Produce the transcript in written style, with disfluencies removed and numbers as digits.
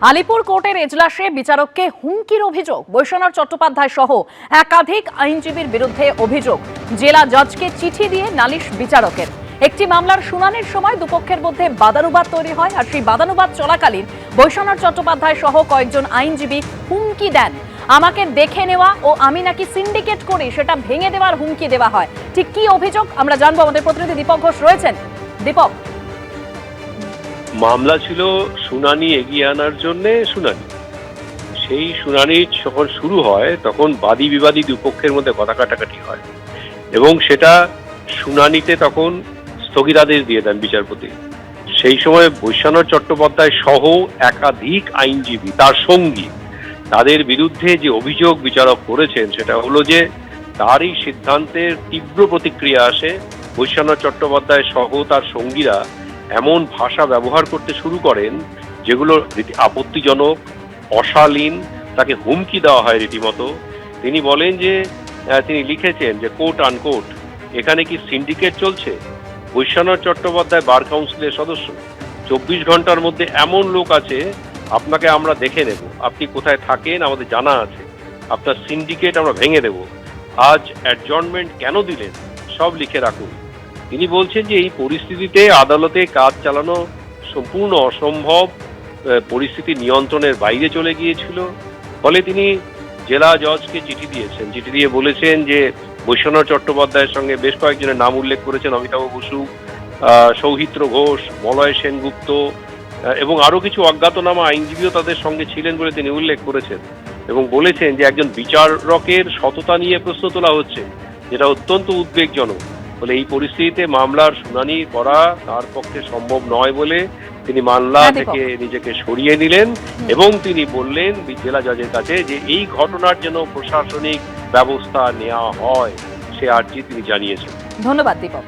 আলিপুর কোর্টের এজলাসে বিচারককে হুমকির অভিযোগ। বৈশ্বনাথ চট্টোপাধ্যায় সহ একাধিক আইনজীবীর বিরুদ্ধে অভিযোগ। জেলা জজকে চিঠি দিয়ে নালিশ বিচারকের। একটি মামলার শুনানির সময় দুপক্ষের মধ্যে বাদানুবাদ তৈরি হয়, আর সেই বাদানুবাদ চলাকালীন বৈশ্বনাথ চট্টোপাধ্যায় সহ কয়েকজন আইনজীবী হুমকি দেন। আমাকে দেখে নেওয়া ও আমি নাকি সিন্ডিকেট করি সেটা ভেঙে দেওয়ার হুমকি দেওয়া হয়। ঠিক কি অভিযোগ আমরা জানবো, আমাদের প্রতিনিধি দীপক ঘোষ রয়েছেন। দীপক, মামলা ছিল শুনানি এগিয়ে আনার জন্য শুনানি। সেই শুনানি যখন শুরু হয় তখন বাদী বিবাদী দুপক্ষের মধ্যে কথা কাটাকাটি হয় এবং সেটা শুনানিতে তখন স্থগিতাদেশ দিয়ে দেন বিচারপতি। সেই সময় বৈশ্বনাথ চট্টোপাধ্যায় সহ একাধিক আইনজীবী তার সঙ্গী তাদের বিরুদ্ধে যে অভিযোগ বিচারক করেছেন সেটা হলো যে তার এই সিদ্ধান্তের তীব্র প্রতিক্রিয়া আসে। বৈশ্বনাথ চট্টোপাধ্যায় সহ তার সঙ্গীরা এমন ভাষা ব্যবহার করতে শুরু করেন যেগুলো আপত্তিজনক, অশালীন, তাকে হুমকি দেওয়া হয় রীতিমতো। তিনি বলেন যে তিনি লিখেছেন যে কোট আনকোট, এখানে কি সিন্ডিকেট চলছে? বৈশ্বনাথ চট্টোপাধ্যায় বার কাউন্সিলের সদস্য, 24 ঘন্টার মধ্যে এমন লোক আছে আপনাকে আমরা দেখে নেব, আপনি কোথায় থাকেন আমাদের জানা আছে, আপনার সিন্ডিকেট আমরা ভেঙে দেব, আজ অ্যাডজর্নমেন্ট কেন দিলেন সব লিখে রাখুন। তিনি বলছেন যে এই পরিস্থিতিতে আদালতে কাজ চালানো সম্পূর্ণ অসম্ভব, পরিস্থিতি নিয়ন্ত্রণের বাইরে চলে গিয়েছিল। ফলে তিনি জেলা জজকে চিঠি দিয়েছেন, চিঠি দিয়ে বলেছেন যে বৈশ্বনাথ চট্টোপাধ্যায়ের সঙ্গে বেশ কয়েকজনের নাম উল্লেখ করেছেন, অমিতাভ বসু, সৌহিত্র ঘোষ, মলয় সেনগুপ্ত এবং আরো কিছু অজ্ঞাতনামা আইনজীবীও তাদের সঙ্গে ছিলেন বলে তিনি উল্লেখ করেছেন এবং বলেছেন যে একজন বিচারকের সততা নিয়ে প্রশ্ন তোলা হচ্ছে, যেটা অত্যন্ত উদ্বেগজনক। বলে এই পরিস্থিতিতে মামলার শুনানি করা তার পক্ষে সম্ভব নয় বলে তিনি মামলা থেকে নিজেকে সরিয়ে নিলেন এবং তিনি বললেন জেলা জজের কাছে যে এই ঘটনার জন্য প্রশাসনিক ব্যবস্থা নেওয়া হয় সে আর্জি তিনি জানিয়েছেন। ধন্যবাদ দীপক।